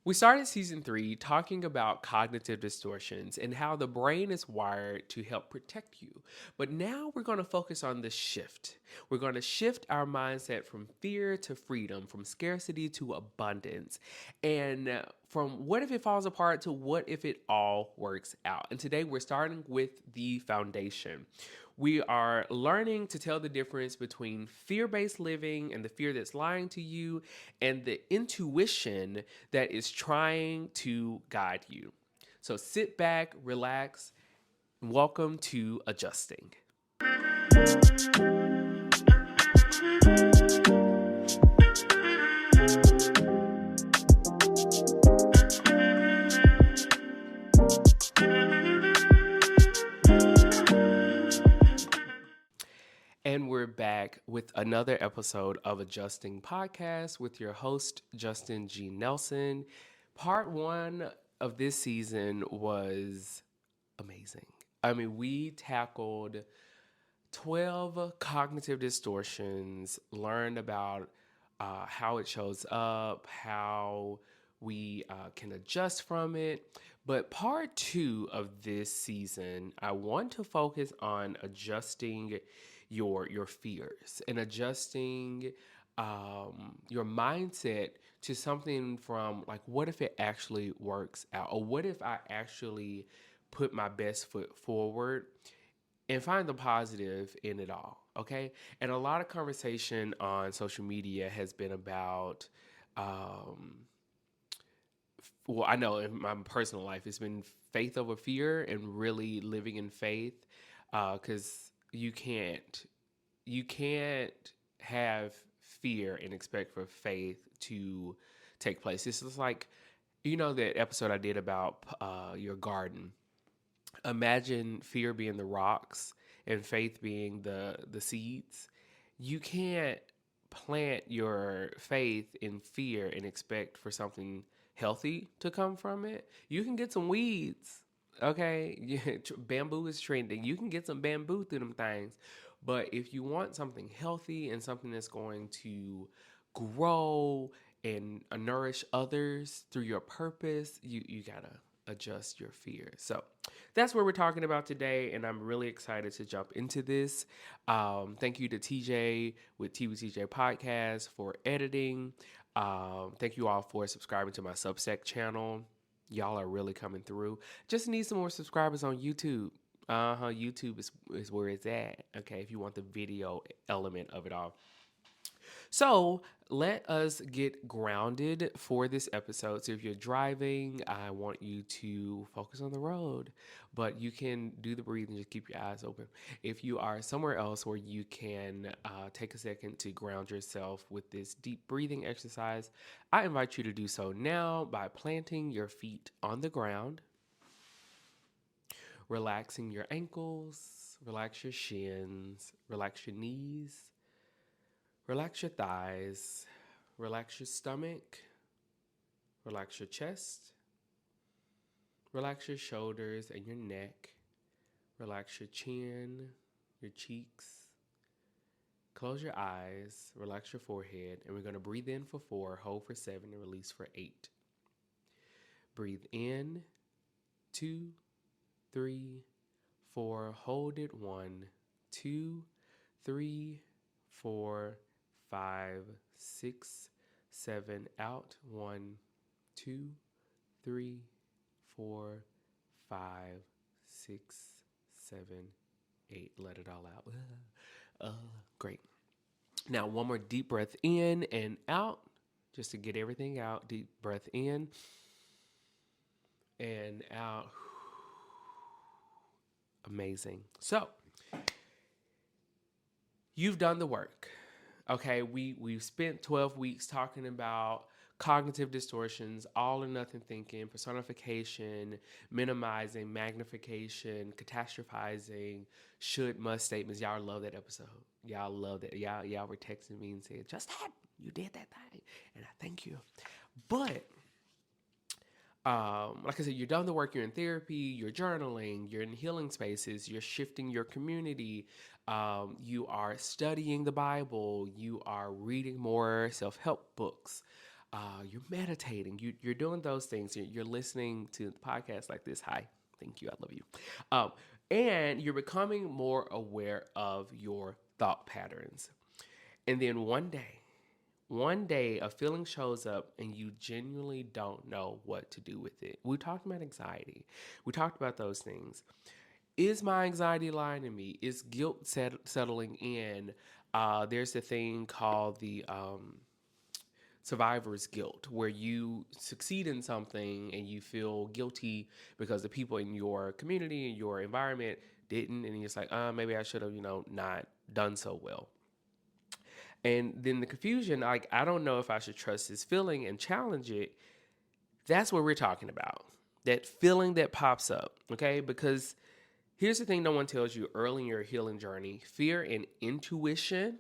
We started season 3 talking about cognitive distortions and how the brain is wired to help protect you. But now we're going to focus on the shift. We're going to shift our mindset from fear to freedom, from scarcity to abundance, and from what if it falls apart to what if it all works out. And today we're starting with the foundation. We are learning to tell the difference between fear based living and the fear that's lying to you and the intuition that is trying to guide you. So sit back, relax, and welcome to Adjusting. And we're back with another episode of Adjusting Podcast with your host, Justin G. Nelson. Part one of this season was amazing. I mean, we tackled 12 cognitive distortions, learned about how it shows up, how we can adjust from it. But part two of this season, I want to focus on adjusting your fears and adjusting your mindset to something from like, what if it actually works out? Or what if I actually put my best foot forward and find the positive in it all, okay? And a lot of conversation on social media has been about, well, I know in my personal life, it's been faith over fear and really living in faith, because you can't have fear and expect for faith to take place. This is like, that episode I did about your garden. Imagine fear being the rocks and faith being the seeds. You can't plant your faith in fear and expect for something healthy to come from it. You can get some weeds. Okay, bamboo is trending. You can get some bamboo through them things. But if you want something healthy and something that's going to grow and nourish others through your purpose, you gotta adjust your fear. So that's what we're talking about today, and I'm really excited to jump into this. Thank you to TJ with TJ Podcast for editing. Thank you all for subscribing to my Substack channel. Y'all are really coming through. Just need some more subscribers on YouTube. YouTube is where it's at. Okay, if you want the video element of it all. So let us get grounded for this episode. So if you're driving, I want you to focus on the road, but you can do the breathing, just keep your eyes open. If you are somewhere else where you can take a second to ground yourself with this deep breathing exercise, I invite you to do so now by planting your feet on the ground, relaxing your ankles, relax your shins, relax your knees. Relax your thighs, relax your stomach, relax your chest, relax your shoulders and your neck, relax your chin, your cheeks. Close your eyes, relax your forehead, and we're going to breathe in for 4, hold for 7, and release for 8. Breathe in, 2, 3, 4, hold it, 1, 2, 3, 4, 5, 6, 7, out, 1, 2, 3, 4, 5, 6, 7, 8. Let it all out. Great. Now, one more deep breath in and out, just to get everything out. Deep breath in and out. Amazing. So, you've done the work. Okay, we've spent 12 weeks talking about cognitive distortions, all or nothing thinking, personification, minimizing, magnification, catastrophizing, should, must statements. Y'all love that episode. Y'all love that. Y'all were texting me and said, "Just that you did that thing," and I thank you. But like I said, you've done the work. You're in therapy, you're journaling, you're in healing spaces, you're shifting your community, you are studying the Bible, you are reading more self-help books. you're meditating, you're doing those things, you're listening to podcasts like this. Hi, thank you, I love you. Um, and you're becoming more aware of your thought patterns. And then one day a feeling shows up and you genuinely don't know what to do with it. We talked about anxiety. We talked about those things. Is my anxiety lying to me? Is guilt settling in? There's a thing called the survivor's guilt, where you succeed in something and you feel guilty because the people in your community and your environment didn't, and it's like, maybe I should have, not done so well. And then the confusion, like, I don't know if I should trust this feeling and challenge it. That's what we're talking about. That feeling that pops up, okay? Because here's the thing no one tells you early in your healing journey: fear and intuition,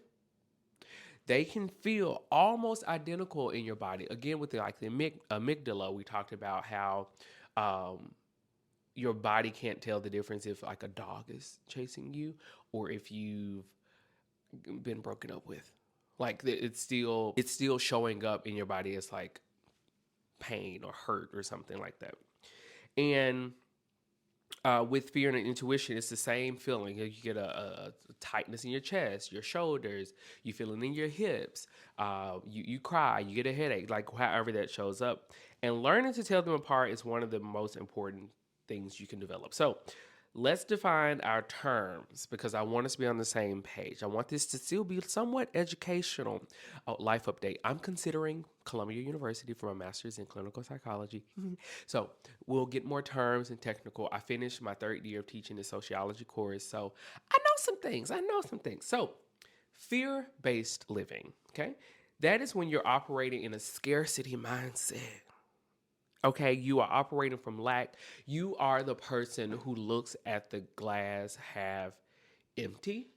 they can feel almost identical in your body. Again, with the amygdala, we talked about how um, your body can't tell the difference if like a dog is chasing you or if you've been broken up with. Like it's still showing up in your body as like pain or hurt or something like that. And with fear and intuition, it's the same feeling. You get a tightness in your chest, your shoulders, you feel it in your hips, you cry, you get a headache, like however that shows up. And learning to tell them apart is one of the most important things you can develop. So let's define our terms because I want us to be on the same page. I want this to still be somewhat educational. Oh, life update. I'm considering Columbia University for my master's in clinical psychology. So we'll get more terms and technical. I finished my third year of teaching the sociology course. So I know some things. So fear-based living, okay? That is when you're operating in a scarcity mindset. Okay, you are operating from lack. You are the person who looks at the glass half empty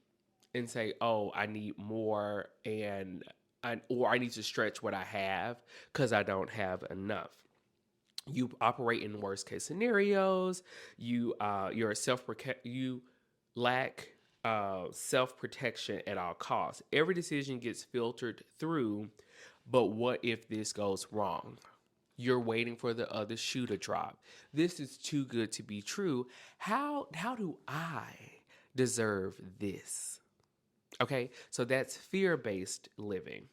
and say, "Oh, I need more," or I need to stretch what I have because I don't have enough. You operate in worst case scenarios. You're you lack self protection at all costs. Every decision gets filtered through. But what if this goes wrong? You're waiting for the other shoe to drop. This is too good to be true. How do I deserve this? Okay, so that's fear-based living.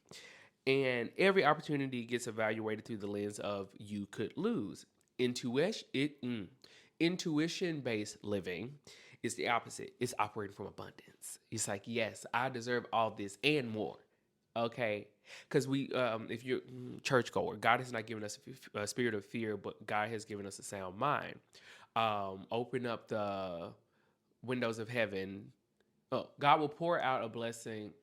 And every opportunity gets evaluated through the lens of you could lose. Intuition-based living is the opposite. It's operating from abundance. It's like, yes, I deserve all this and more. Okay, because if you're churchgoer, God has not given us a spirit of fear, but God has given us a sound mind. Open up the windows of heaven. Oh, God will pour out a blessing.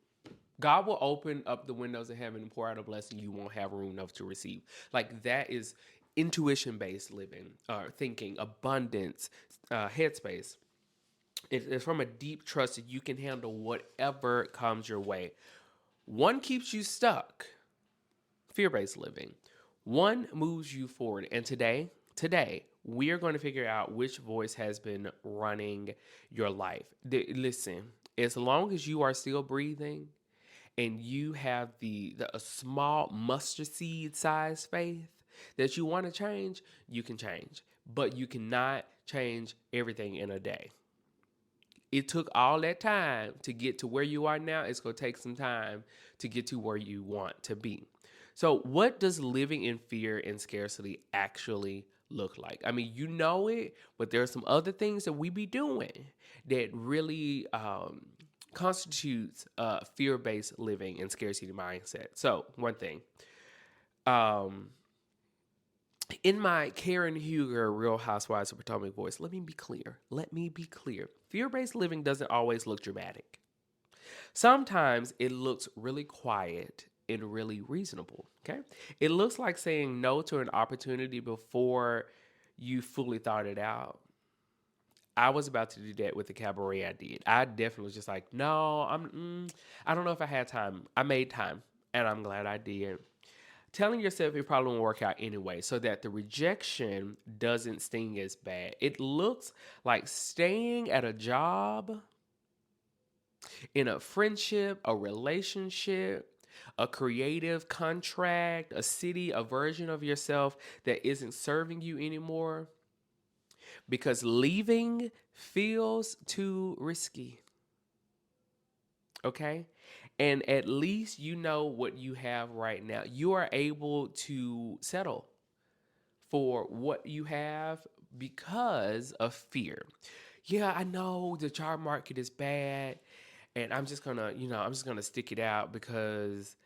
God will open up the windows of heaven and pour out a blessing you won't have room enough to receive. Like that is intuition-based living, thinking, abundance, headspace. It's from a deep trust that you can handle whatever comes your way. One keeps you stuck, fear-based living. One moves you forward. And today, we are going to figure out which voice has been running your life. Listen, as long as you are still breathing and you have a small mustard seed size faith that you want to change, you can change. But you cannot change everything in a day. It took all that time to get to where you are now. It's going to take some time to get to where you want to be. So, what does living in fear and scarcity actually look like? I mean, you know it, but there are some other things that we be doing that really constitutes fear-based living and scarcity mindset. So, one thing. In my Karen Huger Real Housewives of Potomac voice, let me be clear. Fear-based living doesn't always look dramatic. Sometimes it looks really quiet and really reasonable, okay? It looks like saying no to an opportunity before you fully thought it out. I was about to do that with the cabaret I did. I definitely was just like, no, I don't know if I had time. I made time, and I'm glad I did. Telling yourself it probably won't work out anyway so that the rejection doesn't sting as bad. It looks like staying at a job, in a friendship, a relationship, a creative contract, a city, a version of yourself that isn't serving you anymore because leaving feels too risky. Okay? And at least you know what you have right now. You are able to settle for what you have because of fear. Yeah, I know the job market is bad, and I'm just gonna stick it out because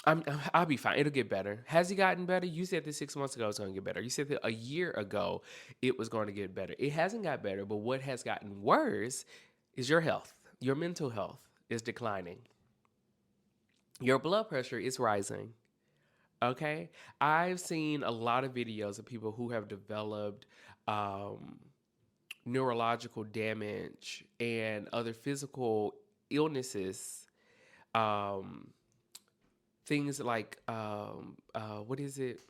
I'll be fine. It'll get better. Has it gotten better? You said this 6 months ago it's gonna get better. You said that a year ago it was going to get better. It hasn't got better, but what has gotten worse is your health. Your mental health is declining. Your blood pressure is rising. Okay, I've seen a lot of videos of people who have developed um, neurological damage and other physical illnesses, um, things like what is it,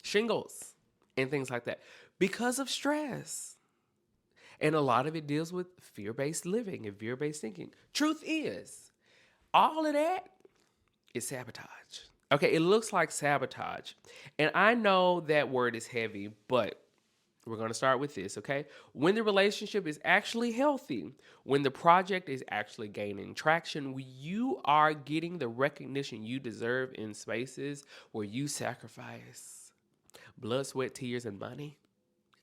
shingles, and things like that because of stress. And a lot of it deals with fear-based living and fear-based thinking. Truth is, all of that is sabotage. Okay, it looks like sabotage. And I know that word is heavy, but we're going to start with this, okay? When the relationship is actually healthy, when the project is actually gaining traction, when you are getting the recognition you deserve in spaces where you sacrifice blood, sweat, tears, and money.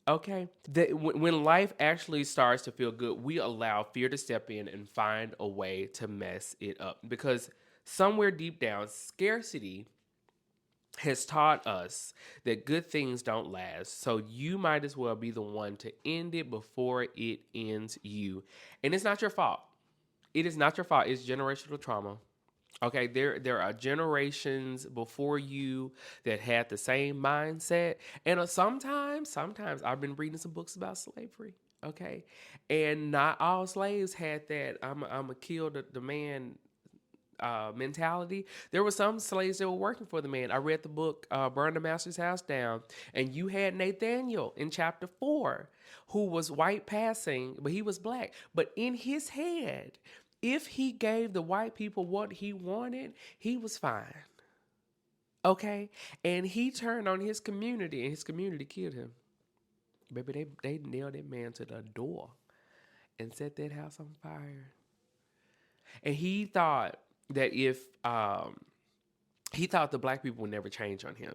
Okay. When life actually starts to feel good, we allow fear to step in and find a way to mess it up. Because somewhere deep down, scarcity has taught us that good things don't last. So you might as well be the one to end it before it ends you. And it's not your fault. It is not your fault. It's generational trauma. Okay, there are generations before you that had the same mindset, and sometimes I've been reading some books about slavery. Okay, and not all slaves had that. I'm a kill the man mentality. There were some slaves that were working for the man. I read the book Burn the Master's House Down, and you had Nathaniel in chapter 4 who was white passing, but he was black. But in his head, if he gave the white people what he wanted, he was fine. Okay? And he turned on his community, and his community killed him. Baby, they nailed that man to the door and set that house on fire. And that if he thought the black people would never change on him,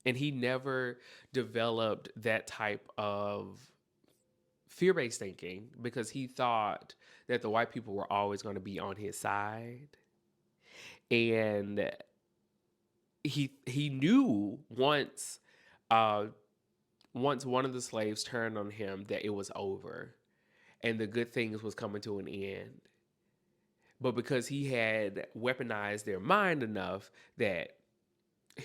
and he never developed that type of fear-based thinking because he thought that the white people were always going to be on his side, and he knew uh, once one of the slaves turned on him that it was over and the good things was coming to an end. But because he had weaponized their mind enough that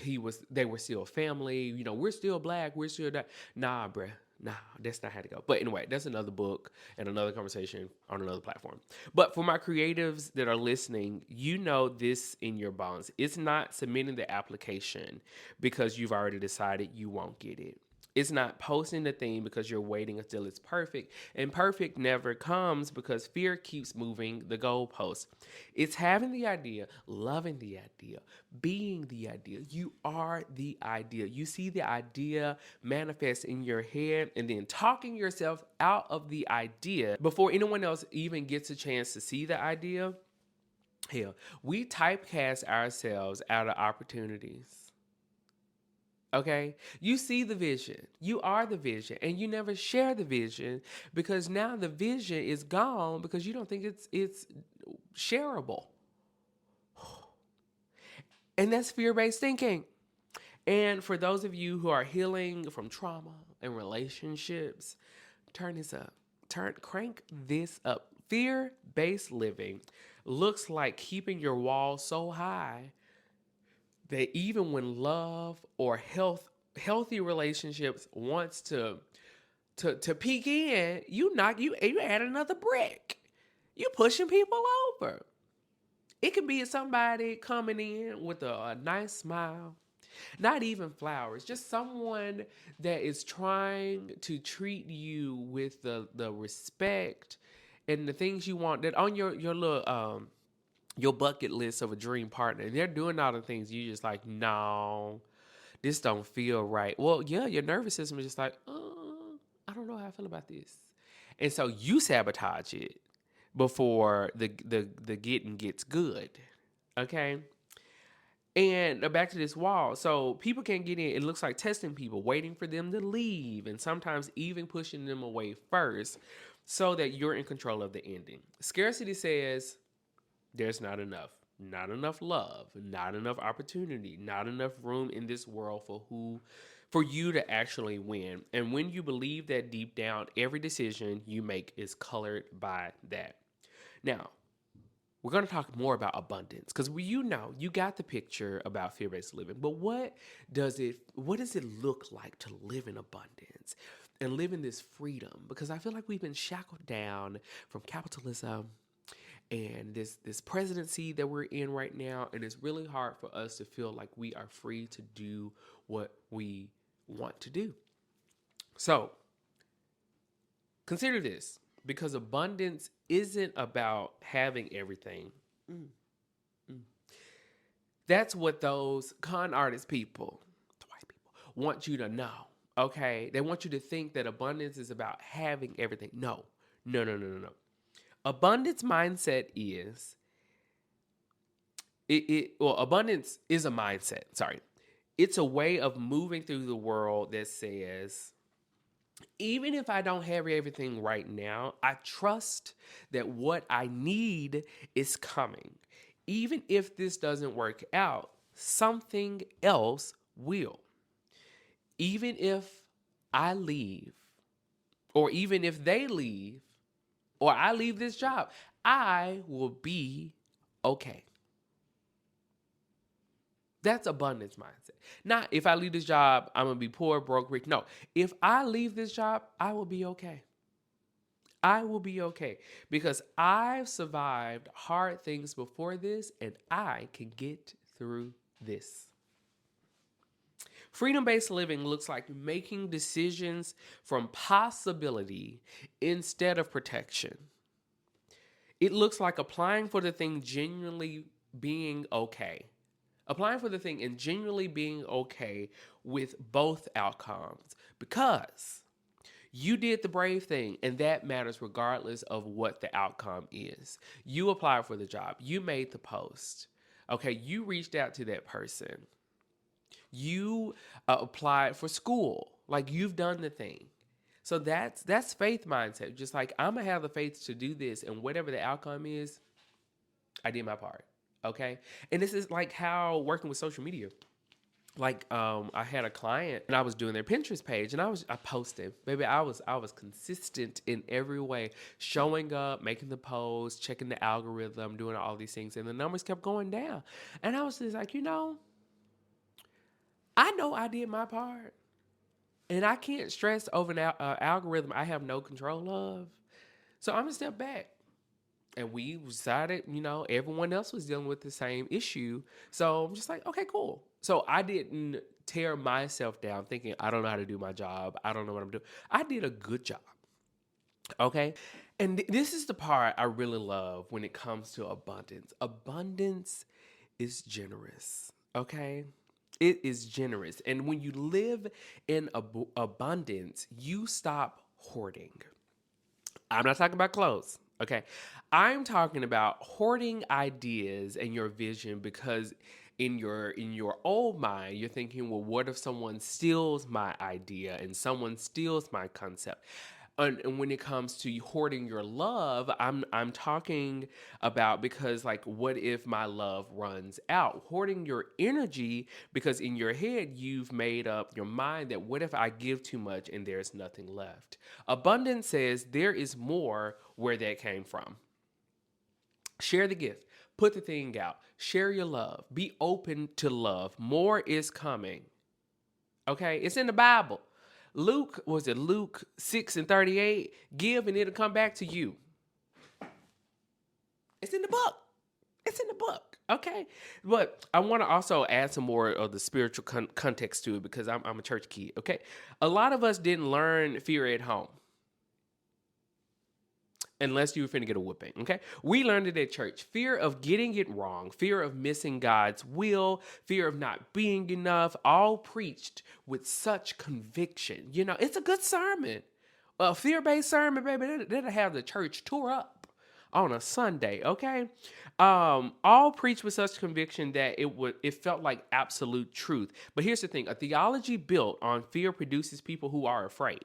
they were still family, we're still black, we're still that. Nah, bruh. Nah, that's not how to go. But anyway, that's another book and another conversation on another platform. But for my creatives that are listening, you know this in your bones. It's not submitting the application because you've already decided you won't get it. It's not posting the thing because you're waiting until it's perfect. And perfect never comes because fear keeps moving the goalposts. It's having the idea, loving the idea, being the idea. You are the idea. You see the idea manifest in your head and then talking yourself out of the idea before anyone else even gets a chance to see the idea. Hell, we typecast ourselves out of opportunities. Okay, you see the vision, you are the vision, and you never share the vision because now the vision is gone because you don't think it's shareable. And that's fear-based thinking. And for those of you who are healing from trauma and relationships, turn this up. Crank this up. Fear-based living looks like keeping your wall so high that even when love or healthy relationships wants to peek in, you add another brick. You pushing people over. It could be somebody coming in with a nice smile, not even flowers, just someone that is trying to treat you with the respect and the things you want that on your little your bucket list of a dream partner. And they're doing all the things you just like, no, this don't feel right. Well, yeah, your nervous system is just like, I don't know how I feel about this. And so you sabotage it before the getting gets good. Okay. And back to this wall. So people can't get in. It looks like testing people, waiting for them to leave, and sometimes even pushing them away first so that you're in control of the ending. Scarcity says there's not enough. Not enough love, not enough opportunity, not enough room in this world for you to actually win. And when you believe that deep down, every decision you make is colored by that. Now, we're going to talk more about abundance because you got the picture about fear-based living, but what does it look like to live in abundance and live in this freedom? Because I feel like we've been shackled down from capitalism and this presidency that we're in right now, and it's really hard for us to feel like we are free to do what we want to do. So consider this, because abundance isn't about having everything. That's what those con artist people, the white people, want you to know. Okay, they want you to think that abundance is about having everything. No. Abundance mindset is abundance is a mindset. Sorry. It's a way of moving through the world that says, even if I don't have everything right now, I trust that what I need is coming. Even if this doesn't work out, something else will. Even if I leave, or even if they leave, or I leave this job, I will be okay. That's abundance mindset. Not if I leave this job, I'm going to be poor, broke, rich. No, if I leave this job, I will be okay. I will be okay because I've survived hard things before this and I can get through this. Freedom-based living looks like making decisions from possibility instead of protection. It looks like applying for the thing genuinely being okay. Applying for the thing and genuinely being okay with both outcomes because you did the brave thing, and that matters regardless of what the outcome is. You applied for the job. You made the post. Okay, you reached out to that person. You applied for school. Like, you've done the thing. So that's faith mindset. Just like, I'm going to have the faith to do this, and whatever the outcome is, I did my part. Okay? And this is like how working with social media. Like, I had a client and I was doing their Pinterest page and I posted, baby, I was consistent in every way, showing up, making the post, checking the algorithm, doing all these things. And the numbers kept going down. And I was just like, I know I did my part and I can't stress over an algorithm I have no control of. So I'm gonna step back. And we decided, everyone else was dealing with the same issue. So I'm just like, okay, cool. So I didn't tear myself down thinking, I don't know how to do my job. I don't know what I'm doing. I did a good job. Okay. And this is the part I really love when it comes to abundance. Abundance is generous. Okay. It is generous. And when you live in abundance, you stop hoarding. I'm not talking about clothes. Okay. I'm talking about hoarding ideas and your vision because in your old mind, you're thinking, well, what if someone steals my idea and someone steals my concept? And when it comes to hoarding your love, I'm talking about because, like, what if my love runs out? Hoarding your energy because in your head you've made up your mind that what if I give too much and there's nothing left? Abundance says there is more where that came from. Share the gift. Put the thing out. Share your love. Be open to love. More is coming. Okay? It's in the Bible. Luke 6:38? Give and it'll come back to you. It's in the book. It's in the book. Okay? But I want to also add some more of the spiritual context to it because I'm a church kid. Okay? A lot of us didn't learn fear at home. unless you were finna get a whooping. Okay, we learned it at church: fear of getting it wrong, fear of missing God's will, fear of not being enough, all preached with such conviction. You know, it's a good sermon, a fear-based sermon, baby. That'll have the church tore up on a Sunday. Okay, all preached with such conviction that it felt like absolute truth. But here's the thing: a theology built on fear produces people who are afraid.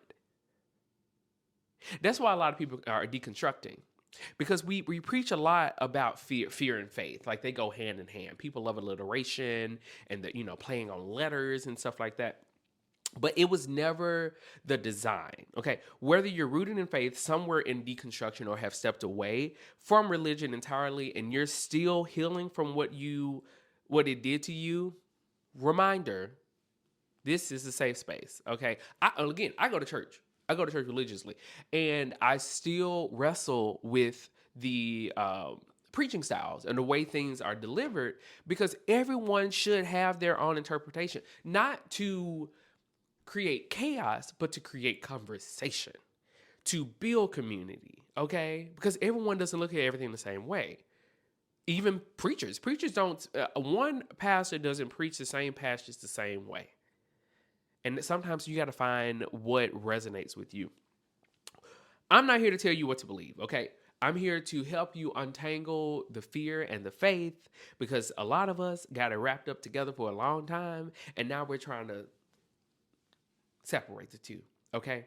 That's why a lot of people are deconstructing, because we preach a lot about fear and faith, like they go hand in hand. People love alliteration and the playing on letters and stuff like that. But it was never the design. Okay, whether you're rooted in faith somewhere in deconstruction or have stepped away from religion entirely, and you're still healing from what it did to you, reminder: this is a safe space. Okay, I go to church. I go to church religiously, and I still wrestle with the preaching styles and the way things are delivered, because everyone should have their own interpretation, not to create chaos, but to create conversation, to build community. Okay, because everyone doesn't look at everything the same way. Even preachers don't. One pastor doesn't preach the same passage the same way. And sometimes you got to find what resonates with you. I'm not here to tell you what to believe, okay? I'm here to help you untangle the fear and the faith, because a lot of us got it wrapped up together for a long time, and now we're trying to separate the two, okay?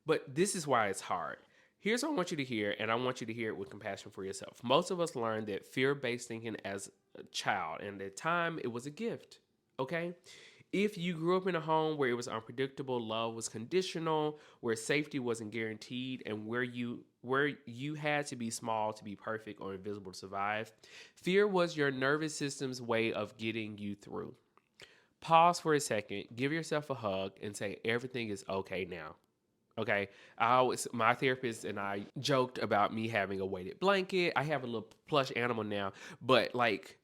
But this is why it's hard. Here's what I want you to hear, and I want you to hear it with compassion for yourself. Most of us learned that fear-based thinking as a child, and at the time it was a gift, okay? If you grew up in a home where it was unpredictable, love was conditional, where safety wasn't guaranteed, and where you had to be small to be perfect or invisible to survive, fear was your nervous system's way of getting you through. Pause for a second, give yourself a hug, and say everything is okay now. Okay, my therapist and I joked about me having a weighted blanket. I have a little plush animal now, but like,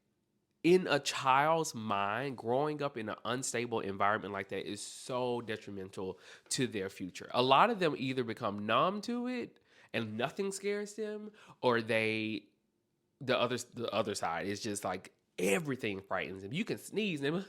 in a child's mind, growing up in an unstable environment like that is so detrimental to their future. A lot of them either become numb to it and nothing scares them, or the other side is just like everything frightens them. You can sneeze and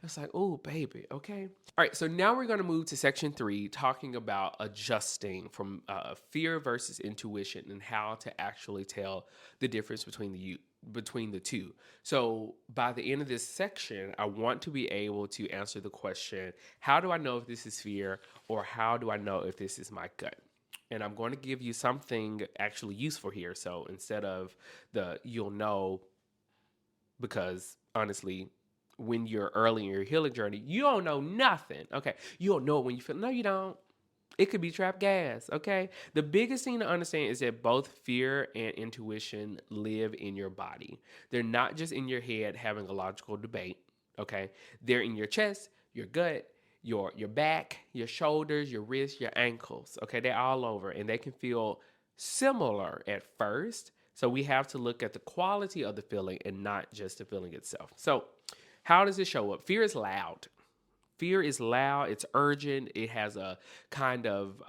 it's like, oh baby, okay. All right, so now we're going to move to section 3, talking about adjusting from fear versus intuition, and how to actually tell the difference between the two. So by the end of this section, I want to be able to answer the question: how do I know if this is fear, or how do I know if this is my gut? And I'm going to give you something actually useful here. So instead of you'll know, because honestly, when you're early in your healing journey, you don't know nothing. Okay, you don't know it when you feel. No, you don't. It could be trapped gas, okay? The biggest thing to understand is that both fear and intuition live in your body. They're not just in your head having a logical debate, okay? They're in your chest, your gut, your back, your shoulders, your wrists, your ankles, okay? They're all over, and they can feel similar at first. So we have to look at the quality of the feeling and not just the feeling itself. So how does it show up? Fear is loud. Fear is loud. It's urgent. It has a kind of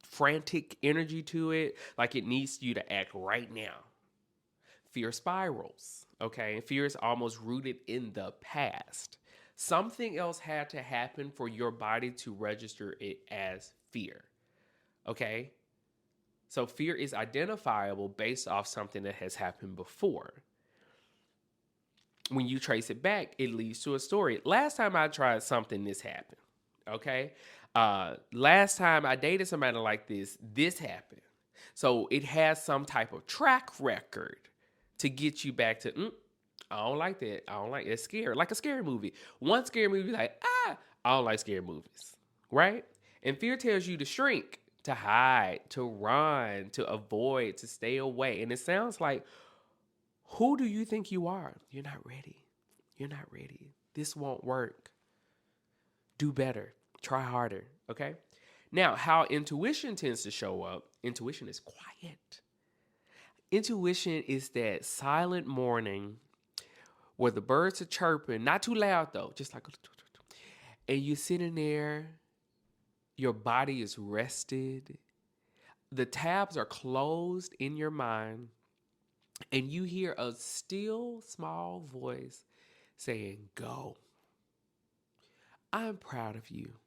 frantic energy to it, like it needs you to act right now. Fear spirals, okay? Fear is almost rooted in the past. Something else had to happen for your body to register it as fear, okay? So fear is identifiable based off something that has happened before. When you trace it back, it leads to a story. Last time I tried something, this happened. Okay. Last time I dated somebody like this happened. So it has some type of track record to get you back to, I don't like that. I don't like it. It's scary. Like a scary movie. One scary movie, like, I don't like scary movies. Right? And fear tells you to shrink, to hide, to run, to avoid, to stay away. And it sounds like, who do you think you are? You're not ready. You're not ready. This won't work. Do better. Try harder. Okay? Now, how intuition tends to show up: intuition is quiet. Intuition is that silent morning where the birds are chirping, not too loud though, just like, and you're sitting there Your body is rested. The tabs are closed in your mind, and you hear a still small voice saying, "Go. I'm proud of you.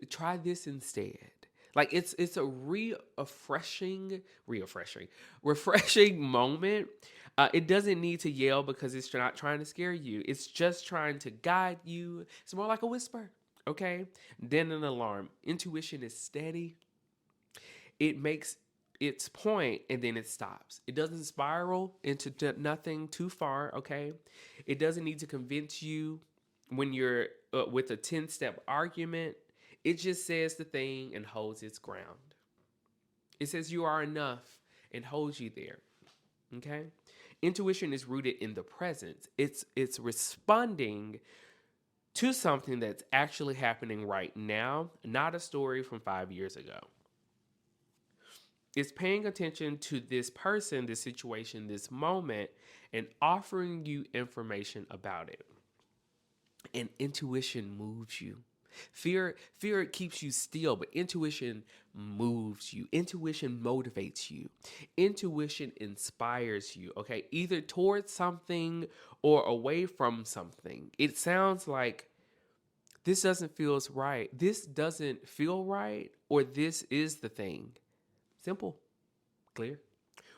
Try this instead." Like it's a refreshing moment. It doesn't need to yell because it's not trying to scare you. It's just trying to guide you. It's more like a whisper, okay? Then an alarm. Intuition is steady. It makes its point and then it stops. It doesn't spiral into nothing too far, okay? It doesn't need to convince you when you're with a 10-step argument. It just says the thing and holds its ground. It says you are enough and holds you there, okay? Intuition is rooted in the present. It's responding to something that's actually happening right now, not a story from 5 years ago. It's paying attention to this person, this situation, this moment, and offering you information about it. And intuition moves you. Fear keeps you still, but intuition moves you. Intuition motivates you. Intuition inspires you, okay? Either towards something or away from something. It sounds like this doesn't feel right. This doesn't feel right, or this is the thing. Simple, clear,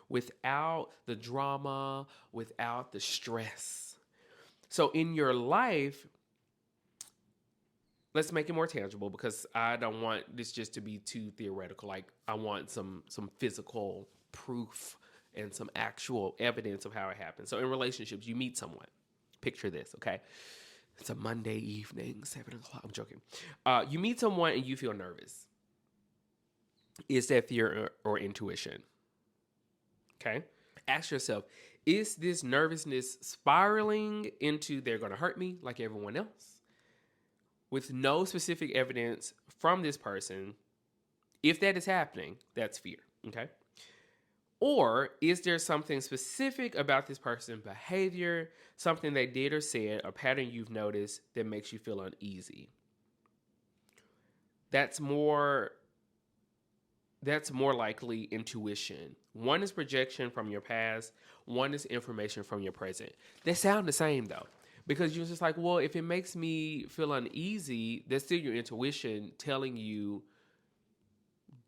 without the drama, without the stress. So in your life, let's make it more tangible because I don't want this just to be too theoretical. Like I want some physical proof and some actual evidence of how it happens. So in relationships, you meet someone. Picture this, okay? It's a Monday evening, 7:00. I'm joking. You meet someone and you feel nervous. Is that fear or intuition? Okay. Ask yourself, is this nervousness spiraling into they're going to hurt me like everyone else? With no specific evidence from this person, if that is happening, that's fear. Okay. Or is there something specific about this person's behavior, something they did or said, a pattern you've noticed that makes you feel uneasy? That's more likely intuition. One is projection from your past, one is information from your present. They sound the same though, because you're just like, well, if it makes me feel uneasy, that's still your intuition telling you,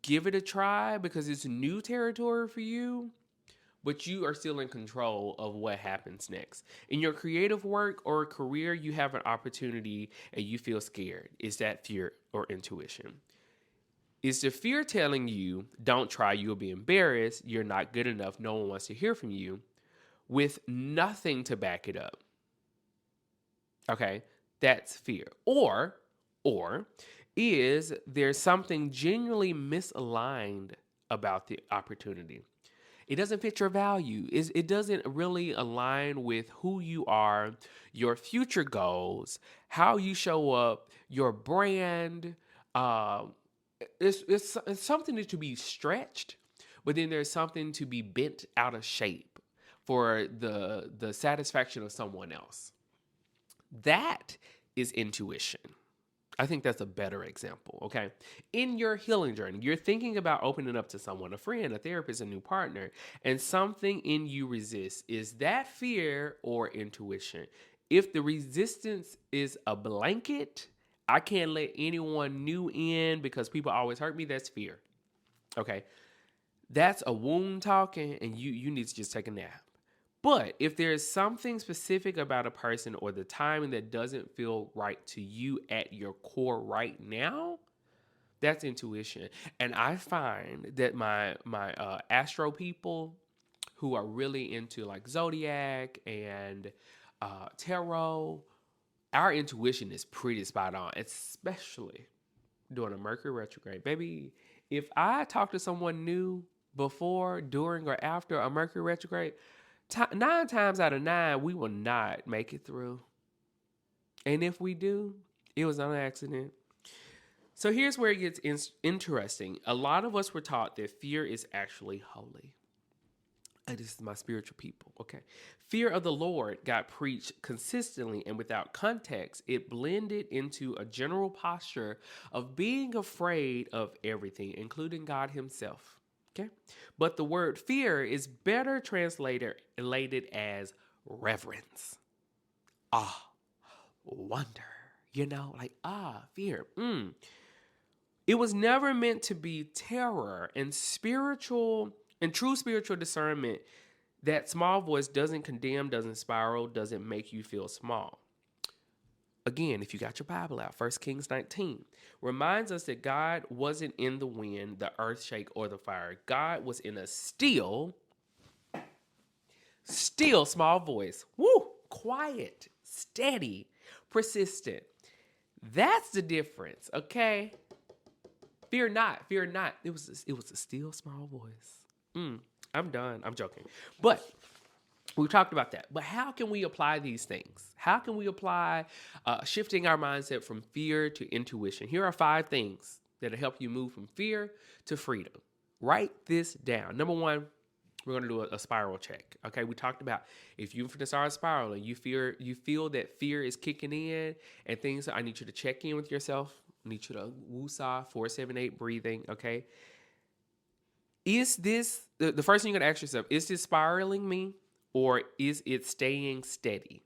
give it a try because it's new territory for you, but you are still in control of what happens next. In your creative work or career, you have an opportunity and you feel scared. Is that fear or intuition? Is the fear telling you, don't try, you'll be embarrassed, you're not good enough, no one wants to hear from you, with nothing to back it up? Okay, that's fear. Or is there something genuinely misaligned about the opportunity? It doesn't fit your value. It doesn't really align with who you are, your future goals, how you show up, your brand. It's something that to be stretched, but then there's something to be bent out of shape for the satisfaction of someone else. That is intuition. I think that's a better example, okay? In your healing journey, you're thinking about opening up to someone, a friend, a therapist, a new partner, and something in you resists. Is that fear or intuition? If the resistance is a blanket, I can't let anyone new in because people always hurt me, that's fear. Okay? That's a wound talking, and you need to just take a nap. But if there's something specific about a person or the timing that doesn't feel right to you at your core right now, that's intuition. And I find that my astro people who are really into like zodiac and tarot, our intuition is pretty spot on, especially during a Mercury retrograde. Baby, if I talk to someone new before, during, or after a Mercury retrograde, 9 times out of 9, we will not make it through. And if we do, it was on accident. So here's where it gets interesting. A lot of us were taught that fear is actually holy. And this is my spiritual people, okay? Fear of the Lord got preached consistently and without context. It blended into a general posture of being afraid of everything, including God Himself, okay? But the word fear is better translated as reverence, awe, wonder, fear. It was never meant to be terror, and true spiritual discernment. That small voice doesn't condemn, doesn't spiral, doesn't make you feel small. Again, if you got your Bible out, 1 Kings 19 reminds us that God wasn't in the wind, the earth shake, or the fire. God was in a still small voice. Woo! Quiet, steady, persistent. That's the difference, okay? Fear not, fear not. It was a still small voice. I'm done. I'm joking. But we talked about that. But how can we apply these things? How can we apply shifting our mindset from fear to intuition? Here are 5 things that'll help you move from fear to freedom. Write this down. Number 1, we're going to do a spiral check. Okay, we talked about if you start spiraling, you feel that fear is kicking in and things. I need you to check in with yourself. I need you to woosah 4-7-8 breathing. Okay, is this the first thing you're going to ask yourself? Is this spiraling me, or is it staying steady?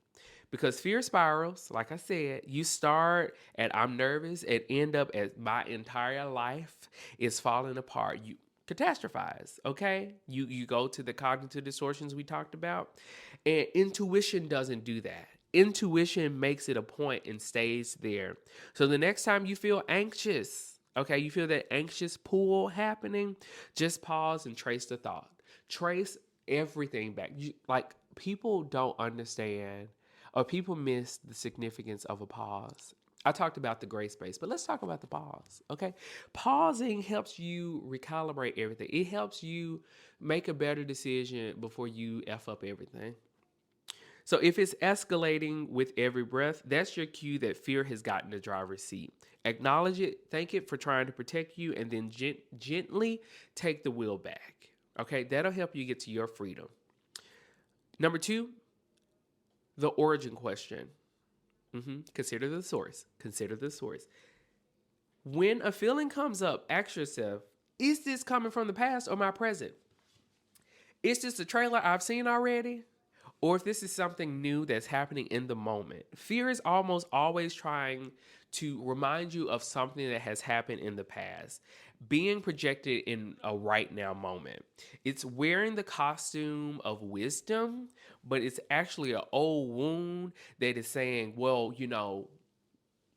Because fear spirals, like I said, you start at I'm nervous and end up at my entire life is falling apart. You catastrophize, okay? You go to the cognitive distortions we talked about, and intuition doesn't do that. Intuition makes it a point and stays there. So the next time you feel anxious, okay, you feel that anxious pull happening, just pause and trace the thought. Trace everything back. People don't understand, or people miss the significance of a pause. I talked about the gray space, but let's talk about the pause, okay? Pausing helps you recalibrate everything. It helps you make a better decision before you F up everything. So if it's escalating with every breath, that's your cue that fear has gotten the driver's seat. Acknowledge it, thank it for trying to protect you, and then gently take the wheel back, okay? That'll help you get to your freedom. Number 2, the origin question. Consider the source. Consider the source. When a feeling comes up, ask yourself, is this coming from the past or my present? Is this a trailer I've seen already? Or if this is something new that's happening in the moment? Fear is almost always trying to remind you of something that has happened in the past, being projected in a right now moment. It's wearing the costume of wisdom, but it's actually an old wound that is saying, well,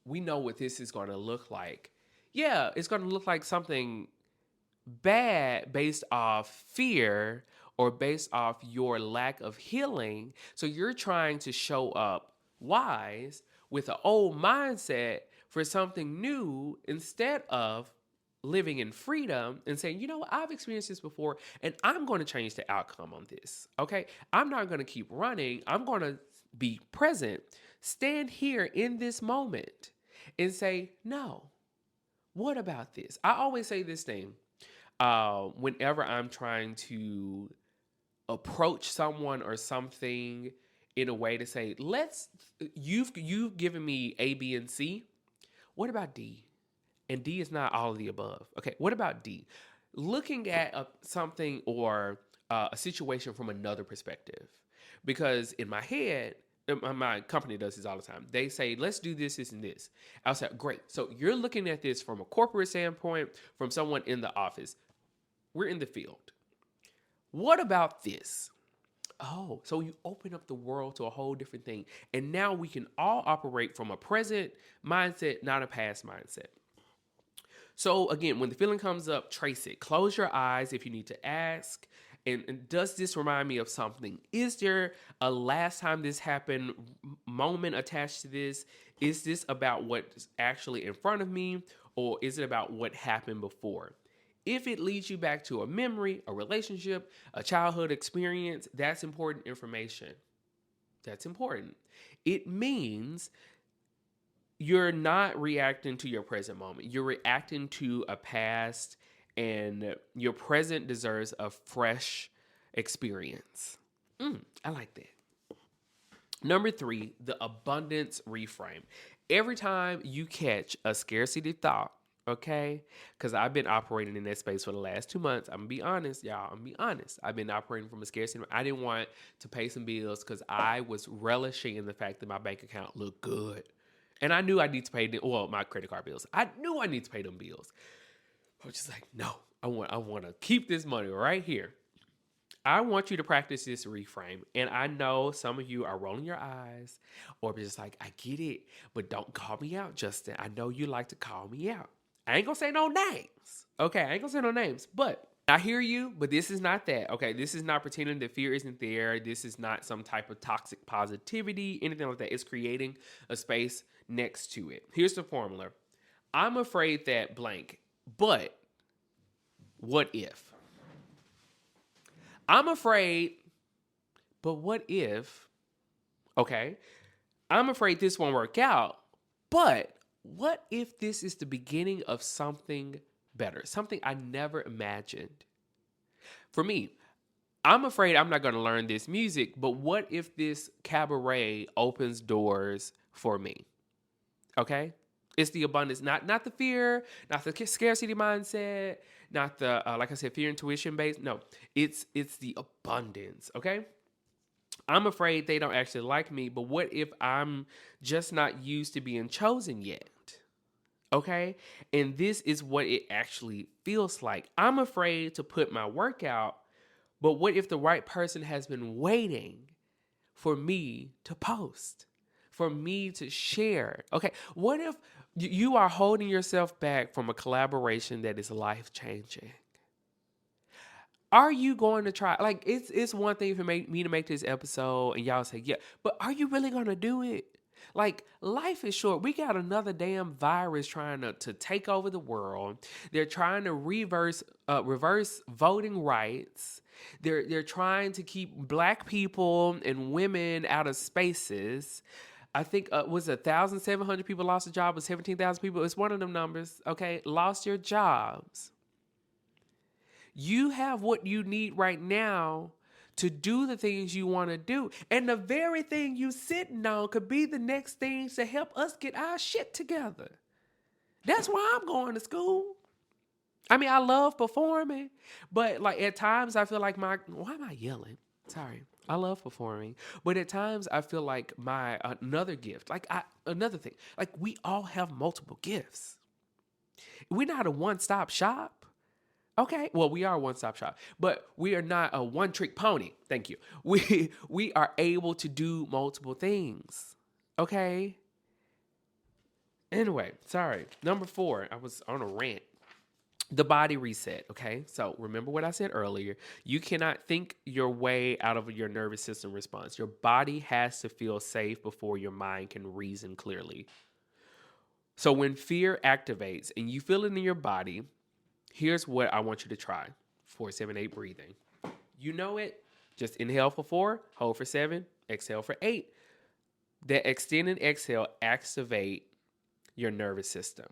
we know what this is going to look like. Yeah, it's going to look like something bad based off fear or based off your lack of healing. So you're trying to show up wise with an old mindset for something new instead of living in freedom and saying, I've experienced this before and I'm going to change the outcome on this. Okay. I'm not going to keep running. I'm going to be present, stand here in this moment and say, no, what about this? I always say this thing whenever I'm trying to approach someone or something in a way to say, you've given me A, B, and C. What about D? And D is not all of the above. Okay, what about D? Looking at something or a situation from another perspective. Because in my head, my company does this all the time. They say, let's do this, this, and this. I'll say, great. So you're looking at this from a corporate standpoint, from someone in the office. We're in the field. What about this? Oh, so you open up the world to a whole different thing. And now we can all operate from a present mindset, not a past mindset. So again, when the feeling comes up, trace it. Close your eyes if you need to ask. And does this remind me of something? Is there a last time this happened moment attached to this? Is this about what's actually in front of me? Or is it about what happened before? If it leads you back to a memory, a relationship, a childhood experience, that's important information. That's important. It means you're not reacting to your present moment. You're reacting to a past, and your present deserves a fresh experience. I like that. Number 3, the abundance reframe. Every time you catch a scarcity thought, okay? Because I've been operating in that space for the last 2 months. I'm going to be honest, y'all. I'm going to be honest. I've been operating from a scarcity. I didn't want to pay some bills because I was relishing in the fact that my bank account looked good. And I knew I need to pay my credit card bills. I knew I need to pay them bills. I was just like, no, I want to keep this money right here. I want you to practice this reframe. And I know some of you are rolling your eyes or just like, I get it, but don't call me out, Justin. I know you like to call me out. I ain't gonna say no names. Okay, I ain't gonna say no names, but I hear you, but this is not that. Okay, this is not pretending that fear isn't there. This is not some type of toxic positivity, anything like that. It's creating a space next to it. Here's the formula. I'm afraid that blank, but what if? I'm afraid, but what if, okay, I'm afraid this won't work out, but what if this is the beginning of something better, something I never imagined? For me, I'm afraid I'm not going to learn this music, but what if this cabaret opens doors for me? Okay? It's the abundance, not the fear, not the scarcity mindset, not the like I said, fear intuition based. No, it's the abundance. Okay, I'm afraid they don't actually like me, but what if I'm just not used to being chosen yet? Okay, and this is what it actually feels like. I'm afraid to put my work out, but what if the right person has been waiting for me to post? For me to share. Okay, what if you are holding yourself back from a collaboration that is life-changing? Are you going to try? Like, it's one thing for me to make this episode and y'all say, yeah, but are you really going to do it? Like, life is short. We got another damn virus trying to take over the world. They're trying to reverse voting rights. They're trying to keep black people and women out of spaces. I think was 1,700 people lost a job, or 17,000 people. It's one of them numbers. Okay, lost your jobs. You have what you need right now to do the things you want to do, and the very thing you sitting on could be the next thing to help us get our shit together. That's why I'm going to school. I mean, I love performing, but like at times I feel like why am I yelling? Sorry. I love performing, but at times I feel like my another gift, another thing, like we all have multiple gifts. We're not a one-stop shop. Okay, well, we are a one-stop shop, but we are not a one-trick pony. Thank you. We are able to do multiple things. Okay. Anyway, sorry. Number 4, I was on a rant. The body reset, okay? So remember what I said earlier. You cannot think your way out of your nervous system response. Your body has to feel safe before your mind can reason clearly. So when fear activates and you feel it in your body, here's what I want you to try. 4, 7, 8 breathing. You know it. Just inhale for 4, hold for 7, exhale for 8. That extended exhale activate your nervous system.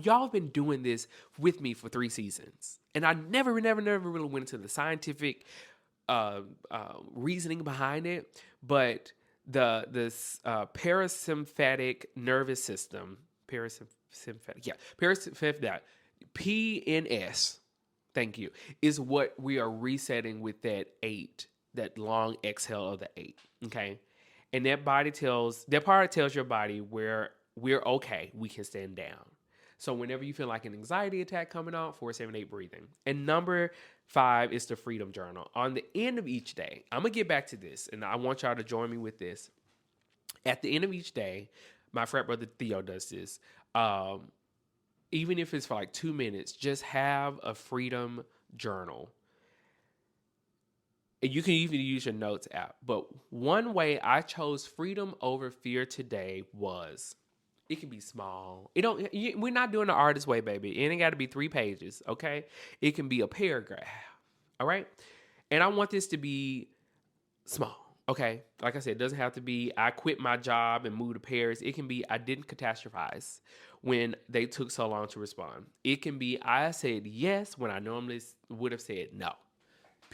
Y'all have been doing this with me for 3 seasons. And I never really went into the scientific reasoning behind it. But this parasympathetic nervous system, parasympathetic, PNS, thank you, is what we are resetting with that 8, that long exhale of the 8, okay? And that part tells your body where we're okay, we can stand down. So whenever you feel like an anxiety attack coming on, 4, 7, 8 breathing. And number 5 is the freedom journal. On the end of each day, I'm going to get back to this, and I want y'all to join me with this. At the end of each day, my frat brother Theo does this. Even if it's for like 2 minutes, just have a freedom journal. And you can even use your notes app. But one way I chose freedom over fear today was, it can be small. We're not doing the artist way, baby. It ain't got to be 3 pages, okay? It can be a paragraph, all right? And I want this to be small, okay? Like I said, it doesn't have to be, I quit my job and moved to Paris. It can be, I didn't catastrophize when they took so long to respond. It can be, I said yes when I normally would have said no.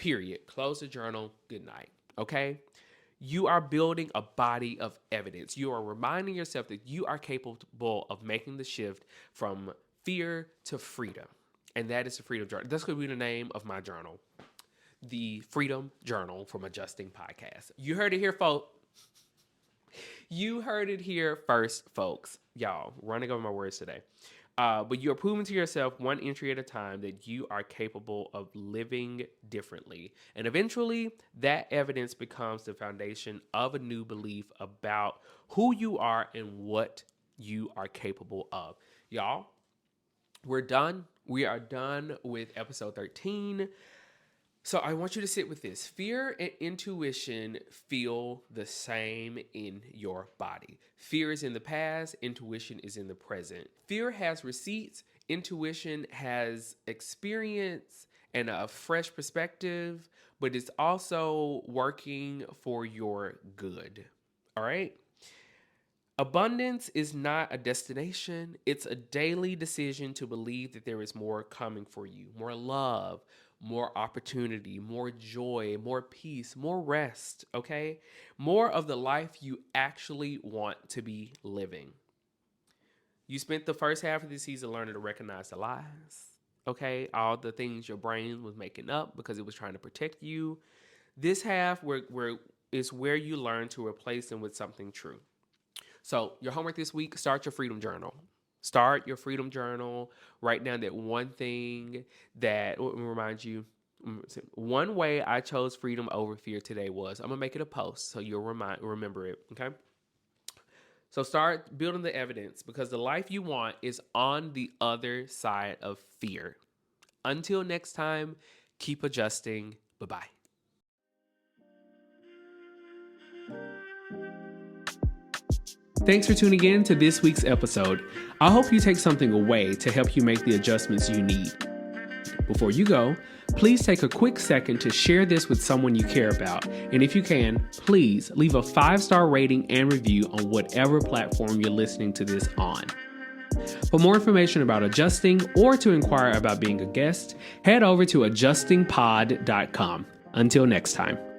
period. Close the journal. Good night. Okay? You are building a body of evidence. You are reminding yourself that you are capable of making the shift from fear to freedom. And that is the Freedom Journal. That's going to be the name of my journal. The Freedom Journal from Adjusting Podcast. You heard it here, folks. You heard it here first, folks. Y'all, running over my words today. But you're proving to yourself one entry at a time that you are capable of living differently. And eventually, that evidence becomes the foundation of a new belief about who you are and what you are capable of. Y'all, we're done. We are done with episode 13. So I want you to sit with this. Fear and intuition feel the same in your body. Fear is in the past, intuition is in the present. Fear has receipts, intuition has experience and a fresh perspective, but it's also working for your good. All right? Abundance is not a destination. It's a daily decision to believe that there is more coming for you, more love, more opportunity, more joy, more peace, more rest, okay? More of the life you actually want to be living. You spent the first half of the season learning to recognize the lies, okay? All the things your brain was making up because it was trying to protect you. This half is where you learn to replace them with something true. So your homework this week, start your Freedom Journal. Start your Freedom Journal. Write down that one thing that, let me remind you, one way I chose freedom over fear today was, I'm going to make it a post so you'll remember it, okay? So start building the evidence because the life you want is on the other side of fear. Until next time, keep adjusting. Bye-bye. Thanks for tuning in to this week's episode. I hope you take something away to help you make the adjustments you need. Before you go, please take a quick second to share this with someone you care about. And if you can, please leave a 5-star rating and review on whatever platform you're listening to this on. For more information about adjusting or to inquire about being a guest, head over to adjustingpod.com. Until next time.